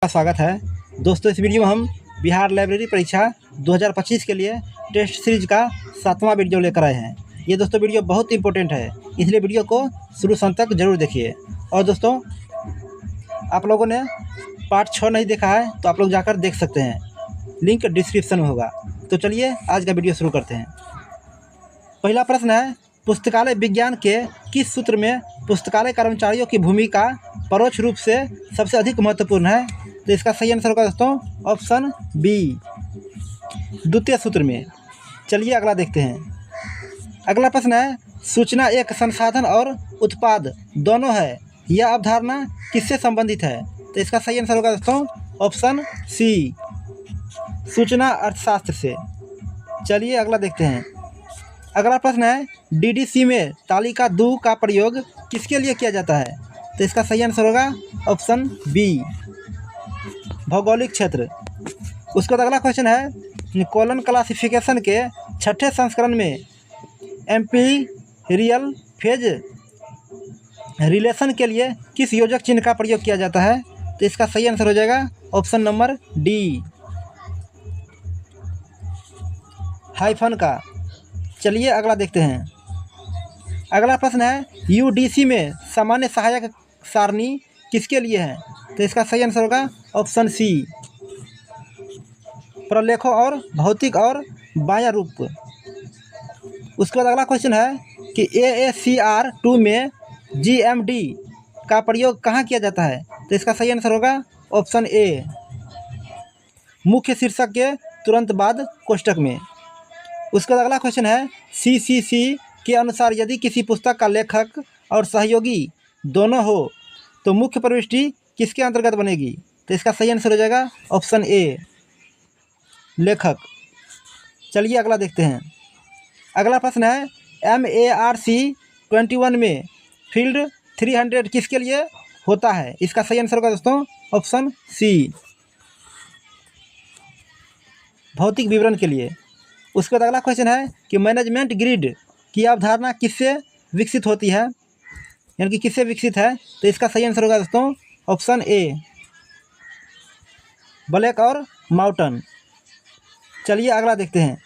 का स्वागत है दोस्तों। इस वीडियो में हम बिहार लाइब्रेरी परीक्षा 2025 के लिए टेस्ट सीरीज का 7वां वीडियो लेकर आए हैं। ये दोस्तों वीडियो बहुत इंपॉर्टेंट है, इसलिए वीडियो को शुरू से अंत तक जरूर देखिए। और दोस्तों, आप लोगों ने पार्ट 6 नहीं देखा है तो आप लोग जाकर देख सकते हैं, लिंक डिस्क्रिप्शन में होगा। तो चलिए आज का वीडियो शुरू करते हैं। पहला प्रश्न है, पुस्तकालय विज्ञान के किस सूत्र में पुस्तकालय कर्मचारियों की भूमिका परोक्ष रूप से सबसे अधिक महत्वपूर्ण है? तो इसका सही आंसर होगा दोस्तों ऑप्शन बी, द्वितीय सूत्र में। चलिए अगला देखते हैं। अगला प्रश्न है, सूचना एक संसाधन और उत्पाद दोनों है, यह अवधारणा किससे संबंधित है? तो इसका सही आंसर होगा दोस्तों ऑप्शन सी, सूचना अर्थशास्त्र से। चलिए अगला देखते हैं। अगला प्रश्न है, डीडीसी में तालिका 2 का प्रयोग किसके लिए किया जाता है? तो इसका सही आंसर होगा ऑप्शन बी, भौगोलिक क्षेत्र। उसके बाद अगला क्वेश्चन है, कॉलन क्लासिफिकेशन के 6ठे संस्करण में एम्पीरियल फेज रिलेशन के लिए किस योजक चिन्ह का प्रयोग किया जाता है? तो इसका सही आंसर हो जाएगा ऑप्शन नंबर डी, हाइफन का। चलिए अगला देखते हैं। अगला प्रश्न है, यूडीसी में सामान्य सहायक सारणी किसके लिए है? तो इसका सही आंसर होगा ऑप्शन सी, प्रलेखों और भौतिक और बाह्य रूप। उसके बाद अगला क्वेश्चन है कि AACR 2 में GMD का प्रयोग कहाँ किया जाता है? तो इसका सही आंसर होगा ऑप्शन ए, मुख्य शीर्षक के तुरंत बाद कोष्टक में। उसके बाद अगला क्वेश्चन है, CCC के अनुसार यदि किसी पुस्तक का लेखक और सहयोगी दोनों हो तो मुख्य प्रविष्टि किसके अंतर्गत बनेगी? तो इसका सही आंसर हो जाएगा ऑप्शन ए, लेखक। चलिए अगला देखते हैं। अगला प्रश्न है, MARC 21 में फील्ड 300 किसके लिए होता है? इसका सही आंसर होगा दोस्तों ऑप्शन सी, भौतिक विवरण के लिए। उसके बाद अगला क्वेश्चन है कि मैनेजमेंट ग्रिड की अवधारणा किससे विकसित होती है, यानी कि किससे विकसित है? तो इसका सही आंसर होगा दोस्तों ऑप्शन ए, ब्लैक और माउटन। चलिए अगला देखते हैं।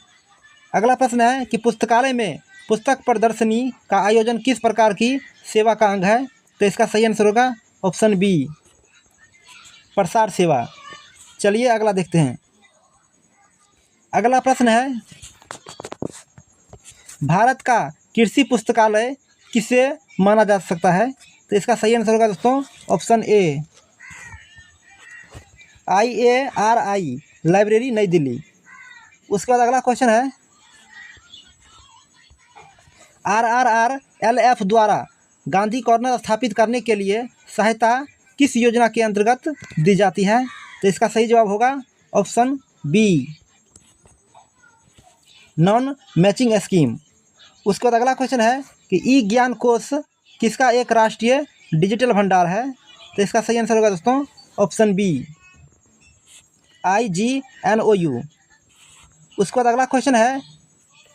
अगला प्रश्न है कि पुस्तकालय में पुस्तक प्रदर्शनी का आयोजन किस प्रकार की सेवा का अंग है? तो इसका सही आंसर होगा ऑप्शन बी, प्रसार सेवा। चलिए अगला देखते हैं। अगला प्रश्न है, भारत का कृषि पुस्तकालय किसे माना जा सकता है? तो इसका सही आंसर होगा दोस्तों ऑप्शन ए, IARI लाइब्रेरी नई दिल्ली। उसके बाद अगला क्वेश्चन है, RRRLF द्वारा गांधी कॉर्नर स्थापित करने के लिए सहायता किस योजना के अंतर्गत दी जाती है? तो इसका सही जवाब होगा option B, non matching scheme. उसके बाद अगला क्वेश्चन है कि ई ज्ञान कोश किसका एक राष्ट्रीय डिजिटल भंडार है? तो इसका सही आंसर होगा दोस्तों ऑप्शन बी, IGNOU। उसके बाद अगला क्वेश्चन है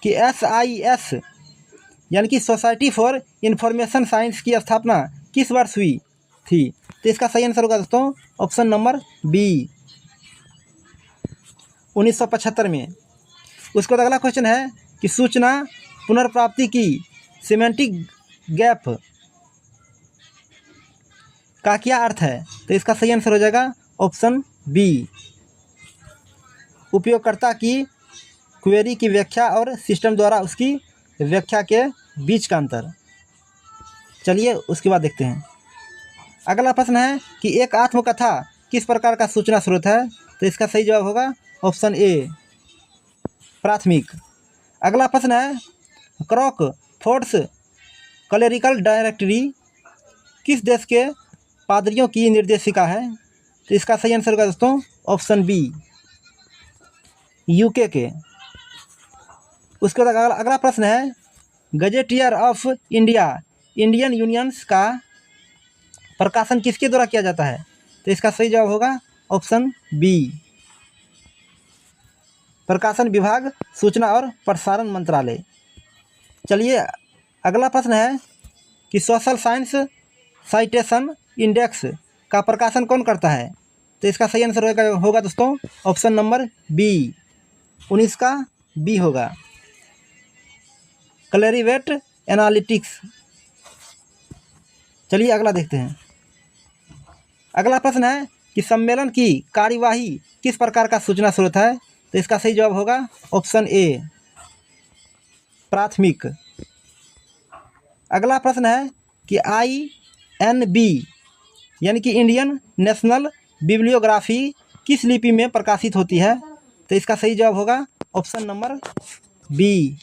कि SIS यानी कि सोसाइटी फॉर इंफॉर्मेशन साइंस की स्थापना किस वर्ष हुई थी? तो इसका सही आंसर होगा दोस्तों ऑप्शन नंबर बी, 1975 में। उसके बाद अगला क्वेश्चन है कि सूचना पुनर्प्राप्ति की सिमेंटिक गैप का क्या अर्थ है? तो इसका सही आंसर हो जाएगा ऑप्शन बी, उपयोगकर्ता की क्वेरी की व्याख्या और सिस्टम द्वारा उसकी व्याख्या के बीच का अंतर। चलिए उसके बाद देखते हैं। अगला प्रश्न है कि एक आत्मकथा किस प्रकार का सूचना स्रोत है? तो इसका सही जवाब होगा ऑप्शन ए, प्राथमिक। अगला प्रश्न है, क्रॉकफोर्ड्स क्लेरिकल डायरेक्टरी किस देश के पादरियों की निर्देशिका है? तो इसका सही आंसर होगा दोस्तों ऑप्शन बी, UK के। उसके बाद अगला प्रश्न है, gazetteer of India Indian unions का प्रकाशन किसके द्वारा किया जाता है? तो इसका सही जवाब होगा ऑप्शन बी, प्रकाशन विभाग, सूचना और प्रसारण मंत्रालय। चलिए अगला प्रश्न है कि सोशल साइंस साइटेशन इंडेक्स का प्रकाशन कौन करता है? तो इसका सही आंसर होगा दोस्तों ऑप्शन नंबर बी, 19 का बी होगा, क्लैरिवेट एनालिटिक्स। चलिए अगला देखते हैं। अगला प्रश्न है कि सम्मेलन की कार्यवाही किस प्रकार का सूचना स्रोत है? तो इसका सही जवाब होगा ऑप्शन ए, प्राथमिक। अगला प्रश्न है कि INB यानी कि इंडियन नेशनल बिब्लियोग्राफी किस लिपि में प्रकाशित होती है? तो इसका सही जवाब होगा ऑप्शन नंबर बी,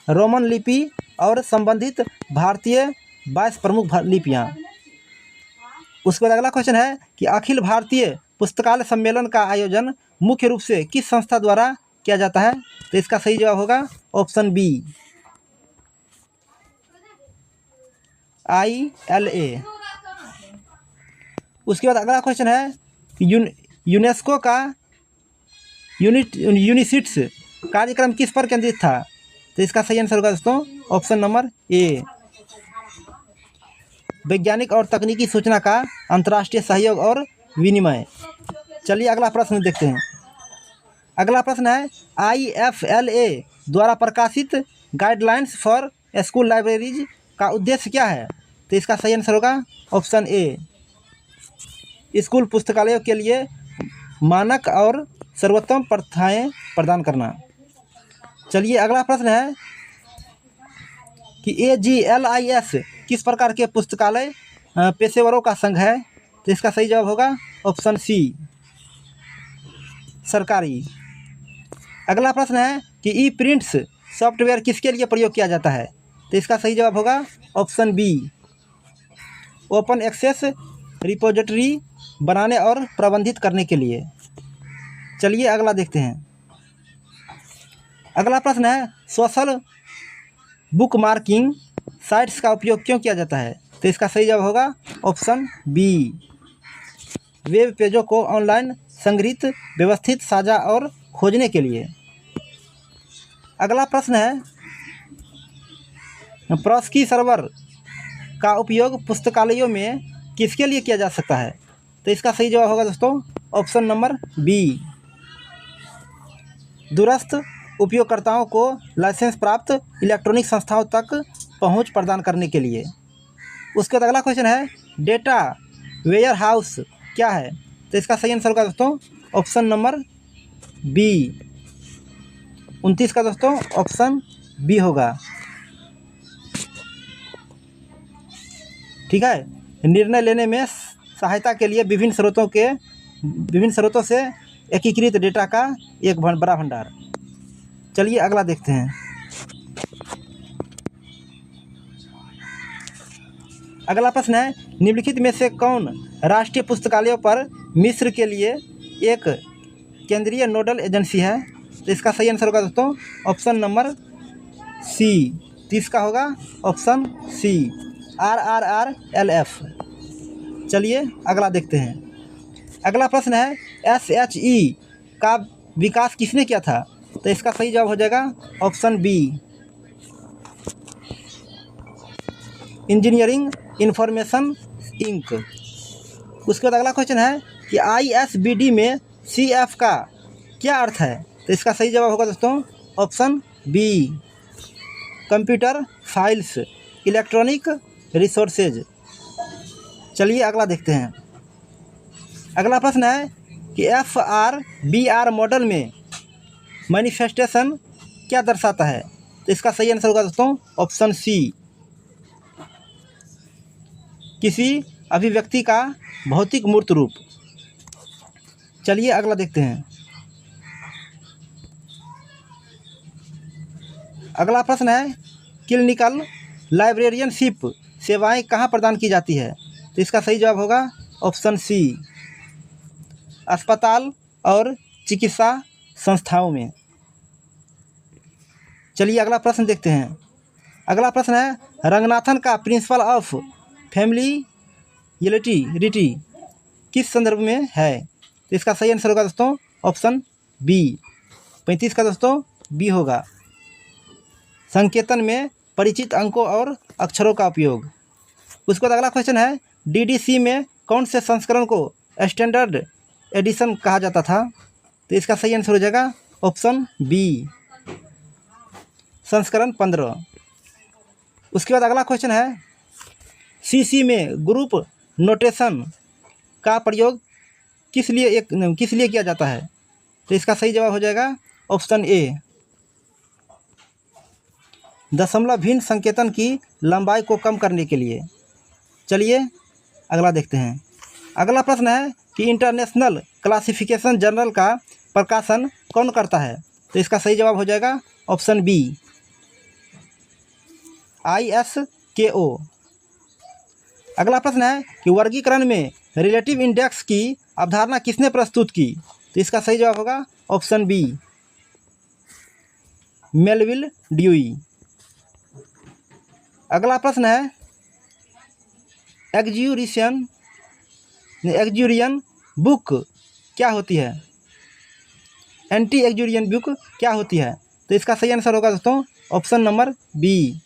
रोमन लिपि और संबंधित भारतीय 22 प्रमुख लिपियाँ। उसके बाद अगला क्वेश्चन है कि अखिल भारतीय पुस्तकालय सम्मेलन का आयोजन मुख्य रूप से किस संस्था द्वारा किया जाता है? तो इसका सही जवाब होगा ऑप्शन बी, ILA। उसके बाद अगला क्वेश्चन है यूनेस्को का यूनिसिट्स कार्यक्रम किस पर केंद्रित था? तो इसका सही आंसर होगा दोस्तों ऑप्शन नंबर ए, वैज्ञानिक और तकनीकी सूचना का अंतर्राष्ट्रीय सहयोग और विनिमय। चलिए अगला प्रश्न देखते हैं। अगला प्रश्न है IFLA द्वारा प्रकाशित गाइडलाइंस फॉर स्कूल लाइब्रेरीज का उद्देश्य क्या है? तो इसका सही आंसर होगा ऑप्शन ए, स्कूल पुस्तकालयों के लिए मानक और सर्वोत्तम प्रथाएं प्रदान करना। चलिए अगला प्रश्न है कि AGLIS किस प्रकार के पुस्तकालय पेशेवरों का संघ है? तो इसका सही जवाब होगा ऑप्शन सी, सरकारी। अगला प्रश्न है कि ई प्रिंट्स सॉफ्टवेयर किसके लिए प्रयोग किया जाता है? तो इसका सही जवाब होगा option B, open access repository बनाने और प्रबंधित करने के लिए। चलिए अगला देखते हैं। अगला प्रश्न है सोशल बुक मार्किंग साइट्स का उपयोग क्यों किया जाता है? तो इसका सही जवाब होगा ऑप्शन बी, वेब पेजों को ऑनलाइन संग्रहित, व्यवस्थित, साझा और खोजने के लिए। अगला प्रश्न है प्रॉस्की सर्वर का उपयोग पुस्तकालयों में किसके लिए किया जा सकता है? तो इसका सही जवाब होगा दोस्तों ऑप्शन नंबर बी, दूरस्थ उपयोगकर्ताओं को लाइसेंस प्राप्त इलेक्ट्रॉनिक संस्थाओं तक पहुंच प्रदान करने के लिए। उसके बाद अगला क्वेश्चन है डेटा वेयर हाउस क्या है? तो इसका सही आंसर होगा दोस्तों ऑप्शन नंबर बी, 29 का दोस्तों ऑप्शन बी होगा। ठीक है, निर्णय लेने में सहायता के लिए विभिन्न स्रोतों से एकीकृत डेटा का एक बड़ा भंडार। चलिए अगला देखते हैं। अगला प्रश्न है निम्नलिखित में से कौन राष्ट्रीय पुस्तकालयों पर मिस्र के लिए एक केंद्रीय नोडल एजेंसी है? तो इसका सही आंसर होगा दोस्तों ऑप्शन नंबर सी, 30 का होगा ऑप्शन सी, RRRLF। चलिए अगला देखते हैं। अगला प्रश्न है SHE का विकास किसने किया था? तो इसका सही जवाब हो जाएगा option B, engineering information inc. उसके बाद अगला क्वेश्चन है कि ISBD में CF का क्या अर्थ है? तो इसका सही जवाब होगा दोस्तों option B, computer files electronic resources. चलिए अगला देखते हैं। अगला प्रश्न है कि FRBR मॉडल में मैनिफेस्टेशन क्या दर्शाता है? तो इसका सही आंसर होगा दोस्तों ऑप्शन सी, किसी अभिव्यक्ति का भौतिक मूर्त रूप। चलिए अगला देखते हैं। अगला प्रश्न है क्लिनिकल लाइब्रेरियनशिप सेवाएं कहाँ प्रदान की जाती है? तो इसका सही जवाब होगा ऑप्शन सी, अस्पताल और चिकित्सा संस्थाओं में। चलिए अगला प्रश्न देखते हैं। अगला प्रश्न है रंगनाथन का प्रिंसिपल ऑफ फैमिलियरिटी किस संदर्भ में है? तो इसका सही आंसर होगा दोस्तों ऑप्शन बी, 35 का दोस्तों बी होगा, संकेतन में परिचित अंकों और अक्षरों का उपयोग। उसके बाद अगला क्वेश्चन है DDC में कौन से संस्करण को स्टैंडर्ड एडिशन कहा जाता था? तो इसका सही आंसर हो जाएगा ऑप्शन बी, संस्करण 15। उसके बाद अगला क्वेश्चन है, सीसी में ग्रुप नोटेशन का प्रयोग किस लिए किया जाता है? तो इसका सही जवाब हो जाएगा ऑप्शन ए, दशमलव भिन्न संकेतन की लंबाई को कम करने के लिए। चलिए अगला देखते हैं। अगला प्रश्न है कि इंटरनेशनल क्लासिफिकेशन जर्नल का प्रकाशन कौन करता है? तो इसका सही जवाब हो जाएगा ऑप्शन बी, ISKO। अगला प्रश्न है कि वर्गीकरण में रिलेटिव इंडेक्स की अवधारणा किसने प्रस्तुत की? तो इसका सही जवाब होगा ऑप्शन बी, मेलविल ड्यूई। अगला प्रश्न है, एग्जूरियन बुक क्या होती है? एंटी एग्जूरियन बुक क्या होती है? तो इसका सही आंसर होगा दोस्तों ऑप्शन नंबर बी,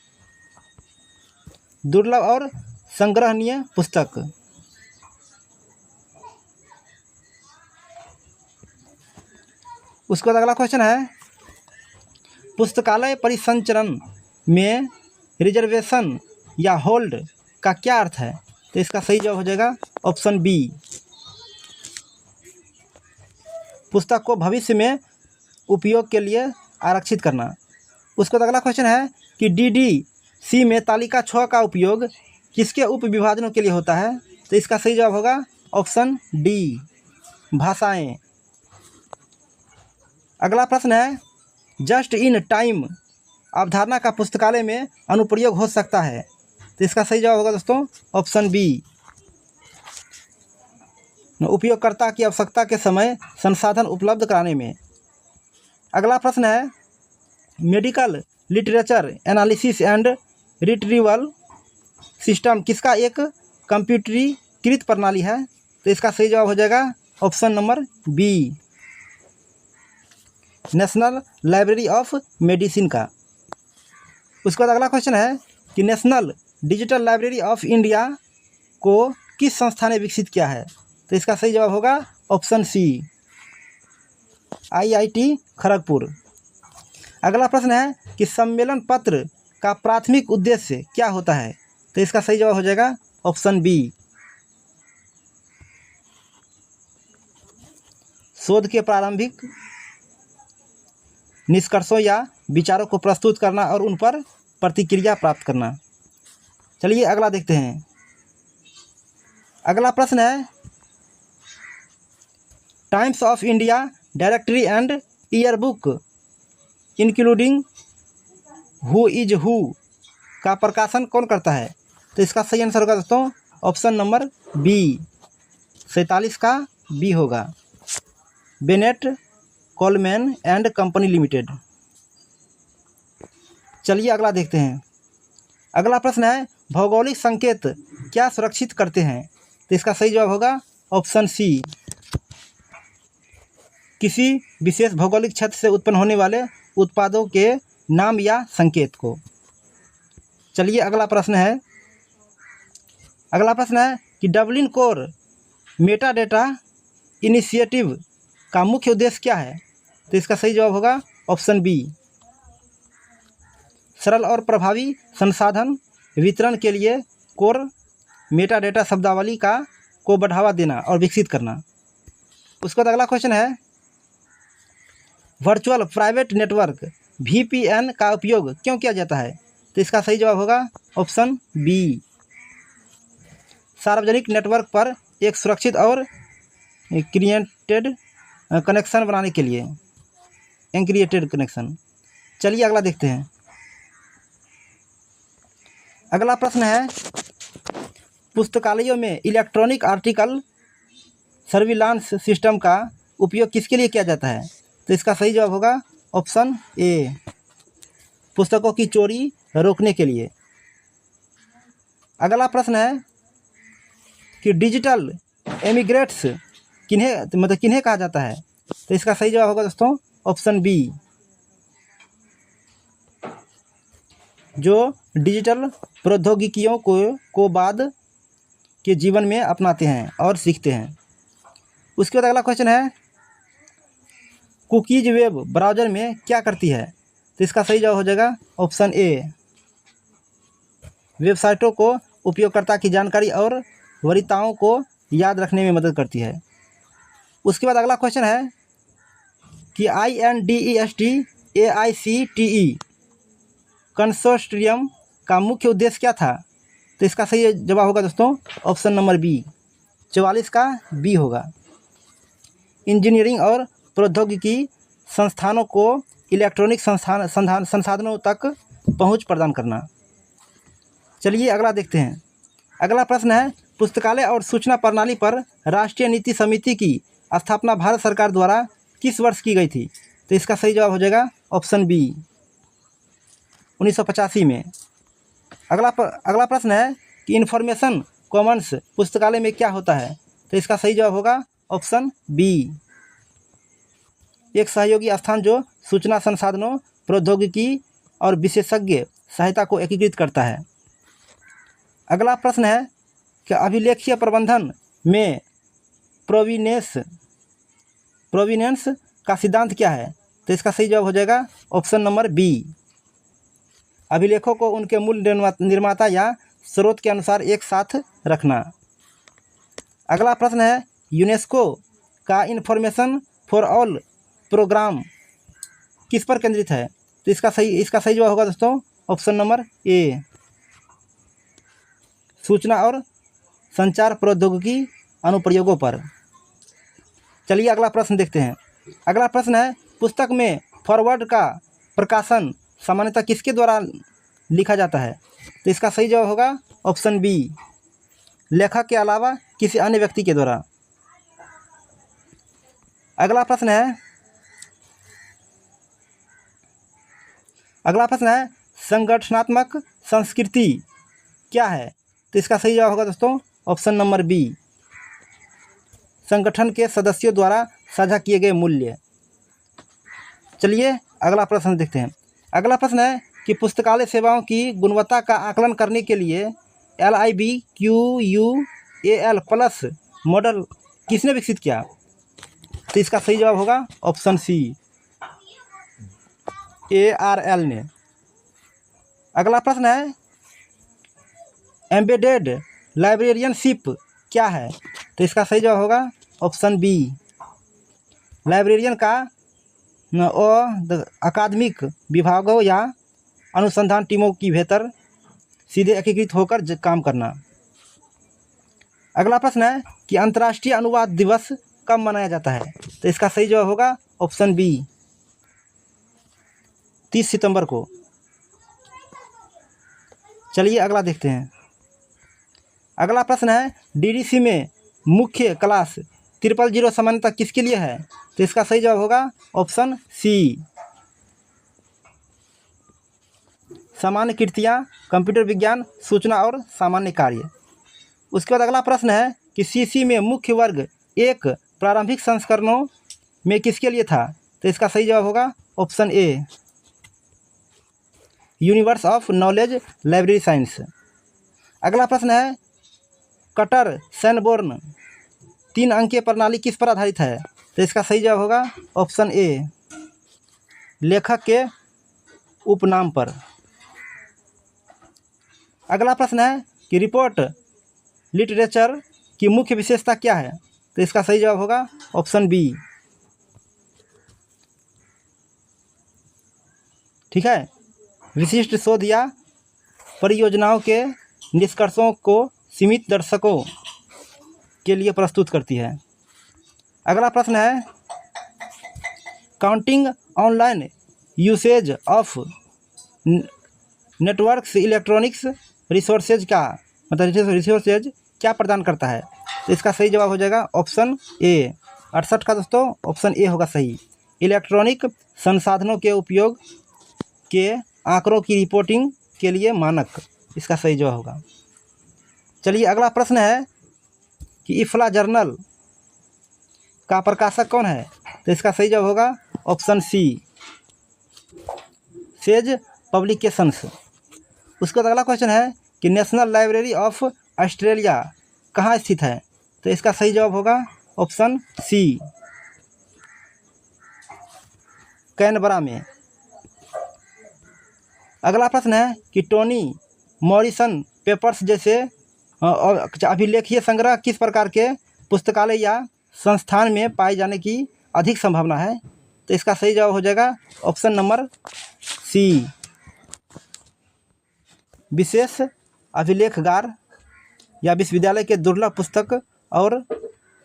दुर्लभ और संग्रहणीय पुस्तक। उसके बाद अगला क्वेश्चन है, पुस्तकालय परिसंचरण में रिजर्वेशन या होल्ड का क्या अर्थ है? तो इसका सही जवाब हो जाएगा ऑप्शन बी, पुस्तक को भविष्य में उपयोग के लिए आरक्षित करना। उसके बाद अगला क्वेश्चन है कि DDC में तालिका 6 का उपयोग किसके उप विभाजनों के लिए होता है? तो इसका सही जवाब होगा ऑप्शन डी, भाषाएं। अगला प्रश्न है, जस्ट इन टाइम अवधारणा का पुस्तकालय में अनुप्रयोग हो सकता है? तो इसका सही जवाब होगा दोस्तों ऑप्शन बी, उपयोगकर्ता की आवश्यकता के समय संसाधन उपलब्ध कराने में। अगला प्रश्न है, medical literature analysis and retrieval system किसका एक कंप्यूटरीकृत प्रणाली है? तो इसका सही जवाब हो जाएगा option number B, national library of medicine का। उसके बाद अगला क्वेश्चन है कि national digital library of India को किस संस्था ने विकसित किया है? तो इसका सही जवाब होगा ऑप्शन सी, IIT खड़गपुर। अगला प्रश्न है कि सम्मेलन पत्र का प्राथमिक उद्देश्य क्या होता है? तो इसका सही जवाब हो जाएगा ऑप्शन बी, शोध के प्रारंभिक निष्कर्षों या विचारों को प्रस्तुत करना और उन पर प्रतिक्रिया प्राप्त करना। चलिए अगला देखते हैं। अगला प्रश्न है, times of India directory and year book including who is who का प्रकाशन कौन करता है? तो इसका सही आंसर होगा दोस्तों ऑप्शन नंबर बी, 47 का बी होगा, Bennett Coleman and company limited. चलिए अगला देखते हैं। अगला प्रश्न है, भौगोलिक संकेत क्या सुरक्षित करते हैं? तो इसका सही जवाब होगा ऑप्शन सी, किसी विशेष भौगोलिक क्षेत्र से उत्पन्न होने वाले उत्पादों के नाम या संकेत को। चलिए अगला प्रश्न है। अगला प्रश्न है कि Dublin core Meta data initiative का मुख्य उद्देश्य क्या है? तो इसका सही जवाब होगा ऑप्शन बी, सरल और प्रभावी संसाधन वितरण के लिए कोर मेटा डेटा शब्दावली को बढ़ावा देना और विकसित करना। उसके बाद अगला क्वेश्चन है, वर्चुअल प्राइवेट नेटवर्क VPN का उपयोग क्यों किया जाता है? तो इसका सही जवाब होगा ऑप्शन बी, सार्वजनिक नेटवर्क पर एक सुरक्षित और क्रिएटेड कनेक्शन बनाने के लिए, एनक्रिप्टेड कनेक्शन। चलिए अगला देखते हैं। अगला प्रश्न है, पुस्तकालयों में इलेक्ट्रॉनिक आर्टिकल सर्विलांस सिस्टम का उपयोग किसके लिए किया जाता है? तो इसका सही जवाब होगा ऑप्शन ए, पुस्तकों की चोरी रोकने के लिए। अगला प्रश्न है कि डिजिटल एमिग्रेट्स किन्हें कहा जाता है? तो इसका सही जवाब होगा दोस्तों ऑप्शन बी, जो डिजिटल प्रौद्योगिकियों को बाद के जीवन में अपनाते हैं और सीखते हैं। उसके बाद अगला क्वेश्चन है, कुकीज वेब ब्राउज़र में क्या करती है? तो इसका सही जवाब हो जाएगा ऑप्शन ए, वेबसाइटों को उपयोगकर्ता की जानकारी और वरीयताओं को याद रखने में मदद करती है। उसके बाद अगला क्वेश्चन है कि INDEST-AICTE कंसोर्टियम का मुख्य उद्देश्य क्या था? तो इसका सही जवाब होगा दोस्तों ऑप्शन नंबर बी, 44 का बी होगा। इंजीनियरिंग और प्रौद्योगिकी संस्थानों को इलेक्ट्रॉनिक संसाधनों तक पहुंच प्रदान करना। चलिए अगला देखते हैं। अगला प्रश्न है, पुस्तकालय और सूचना प्रणाली पर राष्ट्रीय नीति समिति की स्थापना भारत सरकार द्वारा किस वर्ष की गई थी? तो इसका सही जवाब हो जाएगा ऑप्शन बी, 1985 में। अगला प्रश्न है कि इन्फॉर्मेशन कॉमन्स पुस्तकालय में क्या होता है? तो इसका सही जवाब होगा ऑप्शन बी, एक सहयोगी स्थान जो सूचना संसाधनों, प्रौद्योगिकी और विशेषज्ञ सहायता को एकीकृत करता है। अगला प्रश्न है कि अभिलेखीय प्रबंधन में प्रोविनेंस का सिद्धांत क्या है? तो इसका सही जवाब हो जाएगा ऑप्शन नंबर बी, अभिलेखों को उनके मूल निर्माता या स्रोत के अनुसार एक साथ रखना। अगला प्रश्न है, यूनेस्को का इन्फॉर्मेशन फॉर ऑल प्रोग्राम किस पर केंद्रित है? तो इसका सही जवाब होगा दोस्तों ऑप्शन नंबर ए, सूचना और संचार प्रौद्योगिकी अनुप्रयोगों पर। चलिए अगला प्रश्न देखते हैं। अगला प्रश्न है, पुस्तक में फॉरवर्ड का प्रकाशन सामान्यतः किसके द्वारा लिखा जाता है? तो इसका सही जवाब होगा ऑप्शन बी, लेखक के अलावा किसी अन्य व्यक्ति के द्वारा। अगला प्रश्न है संगठनात्मक संस्कृति क्या है? तो इसका सही जवाब होगा दोस्तों ऑप्शन नंबर बी, संगठन के सदस्यों द्वारा साझा किए गए मूल्य। चलिए अगला प्रश्न देखते हैं। अगला प्रश्न है कि पुस्तकालय सेवाओं की गुणवत्ता का आकलन करने के लिए LIBQUAL प्लस मॉडल किसने विकसित किया? तो इसका सही जवाब होगा ऑप्शन सी, ARL ने। अगला प्रश्न है, एम्बेडेड लाइब्रेरियनशिप क्या है? तो इसका सही जवाब होगा ऑप्शन बी, लाइब्रेरियन का अकादमिक विभागों या अनुसंधान टीमों की भीतर सीधे एकीकृत होकर काम करना। अगला प्रश्न है कि अंतर्राष्ट्रीय अनुवाद दिवस कब मनाया जाता है? तो इसका सही जवाब होगा ऑप्शन बी, 30 सितंबर को। चलिए अगला देखते हैं। अगला प्रश्न है, DDC में मुख्य क्लास 000 सामान्यतः किसके लिए है? तो इसका सही जवाब होगा ऑप्शन सी, सामान्य कृतियाँ, कंप्यूटर विज्ञान, सूचना और सामान्य कार्य। उसके बाद अगला प्रश्न है कि CC में मुख्य वर्ग एक प्रारंभिक संस्करणों में किसके लिए था? तो इसका सही जवाब होगा option A, universe of knowledge library science. अगला प्रश्न है, कटर सैनबोर्न 3 अंकीय प्रणाली किस पर आधारित है? तो इसका सही जवाब होगा ऑप्शन ए, लेखक के उपनाम पर। अगला प्रश्न है कि रिपोर्ट लिटरेचर की मुख्य विशेषता क्या है? तो इसका सही जवाब होगा ऑप्शन बी, ठीक है, विशिष्ट शोध या परियोजनाओं के निष्कर्षों को सीमित दर्शकों के लिए प्रस्तुत करती है। अगला प्रश्न है, counting online usage of networks electronics resources resources क्या प्रदान करता है? तो इसका सही जवाब हो जाएगा ऑप्शन ए, 68 का दोस्तों ऑप्शन ए होगा सही, इलेक्ट्रॉनिक संसाधनों के उपयोग के आंकड़ों की रिपोर्टिंग के लिए मानक, इसका सही जवाब होगा। चलिए अगला प्रश्न है कि इफ्ला जर्नल का प्रकाशक कौन है? तो इसका सही जवाब होगा ऑप्शन सी, सेज पब्लिकेशंस। उसके बाद अगला क्वेश्चन है कि नेशनल लाइब्रेरी ऑफ ऑस्ट्रेलिया कहाँ स्थित है? तो इसका सही जवाब होगा ऑप्शन सी, कैनबरा में। अगला प्रश्न है कि टोनी मॉरिसन पेपर्स जैसे अभिलेखीय संग्रह किस प्रकार के पुस्तकालय या संस्थान में पाए जाने की अधिक संभावना है? तो इसका सही जवाब हो जाएगा ऑप्शन नंबर सी, विशेष अभिलेखगार या विश्वविद्यालय के दुर्लभ पुस्तक और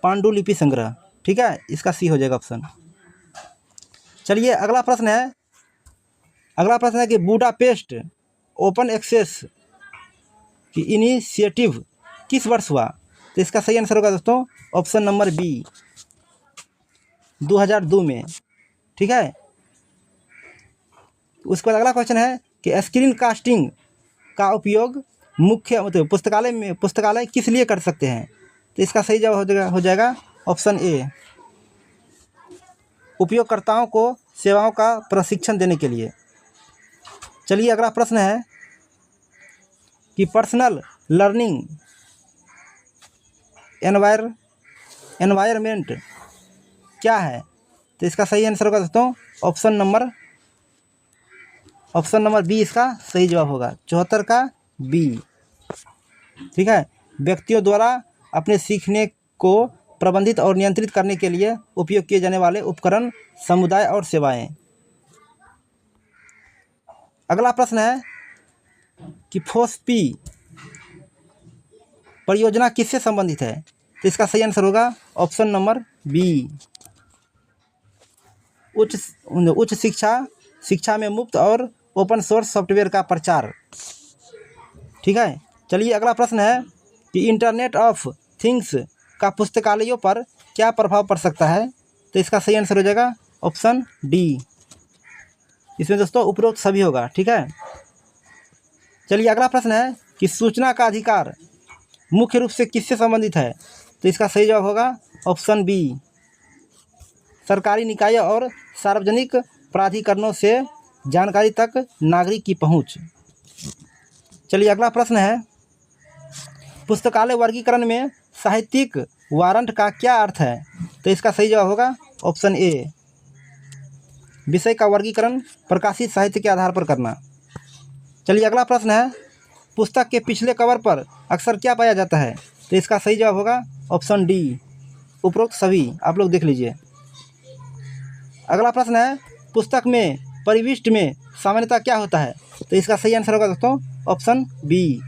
पांडुलिपि संग्रह। ठीक है, इसका सी हो जाएगा ऑप्शन। चलिए अगला प्रश्न है कि बुडापेस्ट ओपन एक्सेस की इनिशिएटिव किस वर्ष हुआ? तो इसका सही आंसर होगा दोस्तों ऑप्शन नंबर बी, 2002 में। ठीक है, उसके बाद अगला क्वेश्चन है कि स्क्रीन कास्टिंग का उपयोग मुख्य मतलब पुस्तकालय किस लिए कर सकते हैं? तो इसका सही जवाब हो जाएगा ऑप्शन ए, उपयोगकर्ताओं को सेवाओं का प्रशिक्षण देने के लिए। चलिए अगला प्रश्न है कि पर्सनल लर्निंग एनवायरनमेंट क्या है? तो इसका सही आंसर होगा दोस्तों ऑप्शन नंबर बी, इसका सही जवाब होगा 74 का बी। ठीक है, व्यक्तियों द्वारा अपने सीखने को प्रबंधित और नियंत्रित करने के लिए उपयोग किए जाने वाले उपकरण, समुदाय और सेवाएं। अगला प्रश्न है कि फोस्पी परियोजना किससे संबंधित है? तो इसका सही आंसर होगा ऑप्शन नंबर बी, उच्च शिक्षा में मुफ्त और ओपन सोर्स सॉफ्टवेयर का प्रचार। ठीक है, चलिए अगला प्रश्न है कि इंटरनेट ऑफ थिंग्स का पुस्तकालयों पर क्या प्रभाव पड़ सकता है? तो इसका सही आंसर हो जाएगा ऑप्शन डी, इसमें दोस्तों उपरोक्त सभी होगा। ठीक है, चलिए अगला प्रश्न है कि सूचना का अधिकार मुख्य रूप से किससे संबंधित है? तो इसका सही जवाब होगा ऑप्शन बी, सरकारी निकायों और सार्वजनिक प्राधिकरणों से जानकारी तक नागरिक की पहुंच। चलिए अगला प्रश्न है, पुस्तकालय वर्गीकरण में साहित्यिक वारंट का क्या अर्थ है? तो इसका सही जवाब होगा ऑप्शन ए, विषय का वर्गीकरण प्रकाशित साहित्य के आधार पर करना। चलिए अगला प्रश्न है, पुस्तक के पिछले कवर पर अक्सर क्या पाया जाता है? तो इसका सही जवाब होगा ऑप्शन डी, उपरोक्त सभी। आप लोग देख लीजिए। अगला प्रश्न है, पुस्तक में परिविष्ट में सामान्यतः क्या होता है? तो इसका सही आंसर होगा दोस्तों ऑप्शन बी,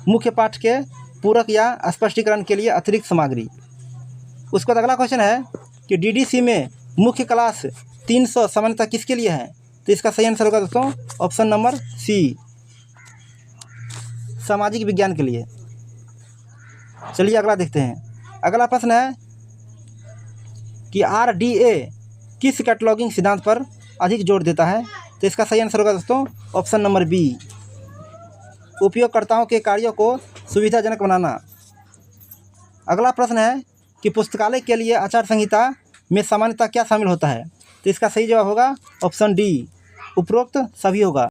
मुख्य पाठ के पूरक या स्पष्टीकरण के लिए अतिरिक्त सामग्री। उसके बाद अगला क्वेश्चन है कि डीडीसी में मुख्य क्लास 300 सामान्यतः किसके लिए है? तो इसका सही आंसर होगा दोस्तों ऑप्शन नंबर सी, सामाजिक विज्ञान के लिए। चलिए अगला देखते हैं। अगला प्रश्न है कि आरडीए किस कैटलॉगिंग सिद्धांत पर अधिक जोर देता है? तो इसका सही आंसर होगा दोस्तों ऑप्शन नंबर बी, उपयोगकर्ताओं के कार्यों को सुविधाजनक बनाना। अगला प्रश्न है कि पुस्तकालय के लिए आचार संहिता में सामान्यतः क्या शामिल होता है? तो इसका सही जवाब होगा ऑप्शन डी, उपरोक्त सभी होगा।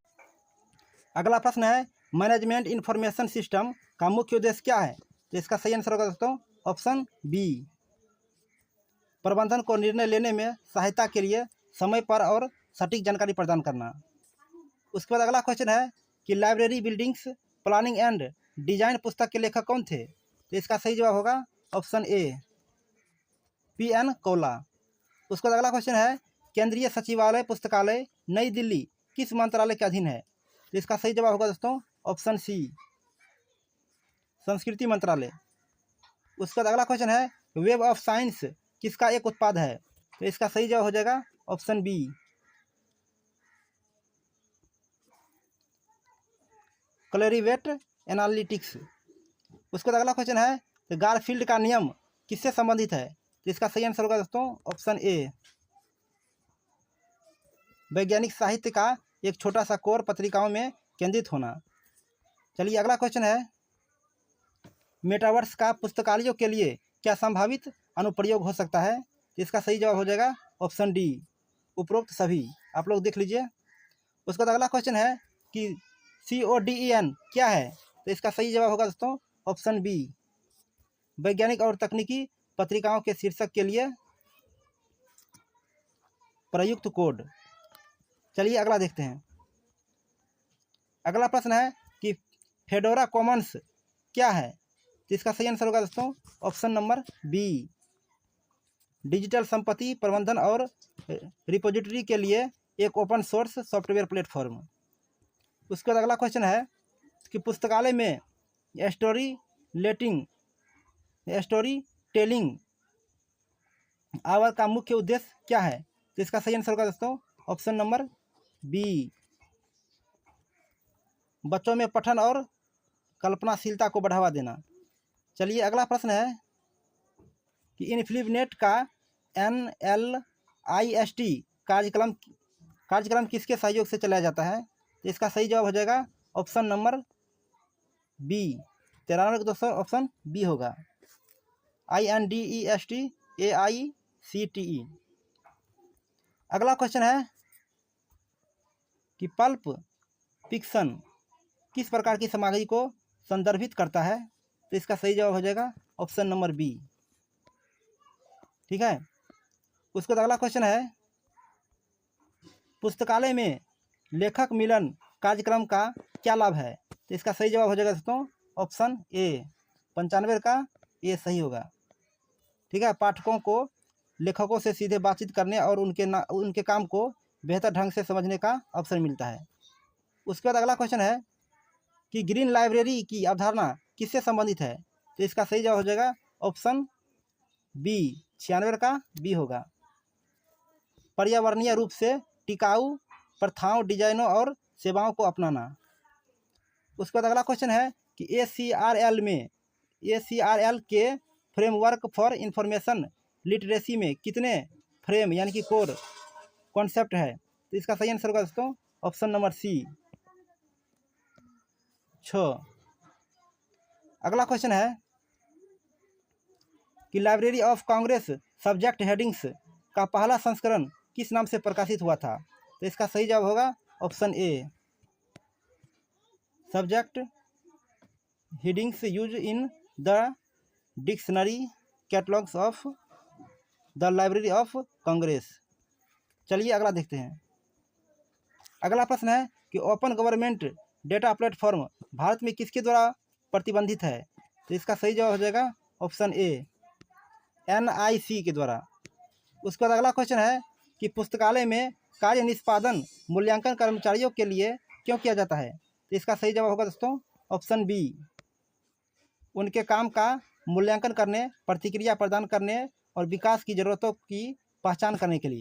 अगला प्रश्न है, मैनेजमेंट इंफॉर्मेशन सिस्टम का मुख्य उद्देश्य क्या है? तो इसका सही आंसर होगा दोस्तों ऑप्शन बी, प्रबंधन को निर्णय लेने में सहायता के लिए समय पर और सटीक जानकारी प्रदान करना। उसके बाद अगला क्वेश्चन है कि library buildings planning and design पुस्तक के लेखक कौन थे? तो इसका सही जवाब होगा ऑप्शन ए, पी.एन. कौला। उसके बाद अगला क्वेश्चन है, केंद्रीय सचिवालय पुस्तकालय नई दिल्ली किस मंत्रालय के अधीन है? तो इसका सही जवाब होगा दोस्तों ऑप्शन सी, संस्कृति मंत्रालय। उसके बाद अगला क्वेश्चन है, वेब ऑफ साइंस किसका एक उत्पाद है? तो इसका सही जवाब हो जाएगा ऑप्शन बी, क्लेरिवेट एनालिटिक्स। उसके बाद अगला क्वेश्चन है, तो गारफील्ड का नियम किससे संबंधित है? तो इसका सही आंसर होगा दोस्तों ऑप्शन ए, वैज्ञानिक साहित्य का एक छोटा सा कोर पत्रिकाओं में केंद्रित होना। चलिए अगला क्वेश्चन है, मेटावर्स का पुस्तकालयों के लिए क्या संभावित अनुप्रयोग हो सकता है? तो इसका सही जवाब हो जाएगा ऑप्शन डी, उपरोक्त सभी। आप लोग देख लीजिए। उसके बाद अगला क्वेश्चन है कि CODEN क्या है? तो इसका सही जवाब होगा दोस्तों ऑप्शन बी। वैज्ञानिक और तकनीकी पत्रिकाओं के शीर्षक के लिए प्रयुक्त कोड। चलिए अगला देखते हैं। अगला प्रश्न है कि फेडोरा कॉमन्स क्या है? तो इसका सही आंसर होगा दोस्तों ऑप्शन नंबर बी। डिजिटल संपत्ति प्रबंधन और रिपोजिटरी के लिए एक ओपन सोर्स सॉफ्टवेयर प्लेटफॉर्म। उसके बाद अगला क्वेश्चन है कि पुस्तकालय में स्टोरी टेलिंग आवर का मुख्य उद्देश्य क्या है? तो इसका सही आंसर होगा दोस्तों ऑप्शन नंबर बी। बच्चों में पठन और कल्पनाशीलता को बढ़ावा देना। चलिए अगला प्रश्न है कि इन्फिनिबनेट का NLIST कार्यक्रम किसके सहयोग से चलाया जाता है? तो इसका सही जवाब हो जाएगा ऑप्शन नंबर बी। 93 दोस्तों ऑप्शन बी होगा। INDEST अगला क्वेश्चन है कि पल्प फिक्शन किस प्रकार की सामग्री को संदर्भित करता है? तो इसका सही जवाब हो जाएगा ऑप्शन नंबर बी। ठीक है। उसके बाद अगला क्वेश्चन है पुस्तकालय में लेखक मिलन कार्यक्रम का क्या लाभ है? तो इसका सही जवाब हो जाएगा दोस्तों ऑप्शन ए। 95 का ए सही होगा। ठीक है। पाठकों को लेखकों से सीधे बातचीत करने और उनके काम को बेहतर ढंग से समझने का अवसर मिलता है। उसके बाद अगला क्वेश्चन है कि ग्रीन लाइब्रेरी की अवधारणा किससे संबंधित है? तो इसका सही जवाब हो जाएगा ऑप्शन बी। 96 का बी होगा। पर्यावरणीय रूप से टिकाऊ प्रथाओं, डिजाइनों और सेवाओं को अपनाना। उसके बाद अगला क्वेश्चन है कि ACRL के फ्रेमवर्क फॉर इंफॉर्मेशन लिटरेसी में कितने फ्रेम यानी कि कोर कॉन्सेप्ट है? तो इसका सही आंसर होगा दोस्तों ऑप्शन नंबर सी 6। अगला क्वेश्चन है कि library of Congress subject headings का पहला संस्करण किस नाम से प्रकाशित हुआ था? तो इसका सही जवाब होगा option A. Subject headings use in the dictionary catalogues of the library of Congress. चलिए अगला देखते हैं। अगला प्रश्न है कि open government data platform Bharat में किसके द्वारा प्रतिबंधित है? तो इसका सही जवाब हो जाएगा ऑप्शन ए NIC के द्वारा। उसके बाद अगला क्वेश्चन है कि पुस्तकालय में कार्य निष्पादन मूल्यांकन कर्मचारियों के लिए क्यों किया जाता है? तो इसका सही जवाब होगा दोस्तों ऑप्शन बी। उनके काम का मूल्यांकन करने, प्रतिक्रिया प्रदान करने और विकास की ज़रूरतों की पहचान करने के लिए।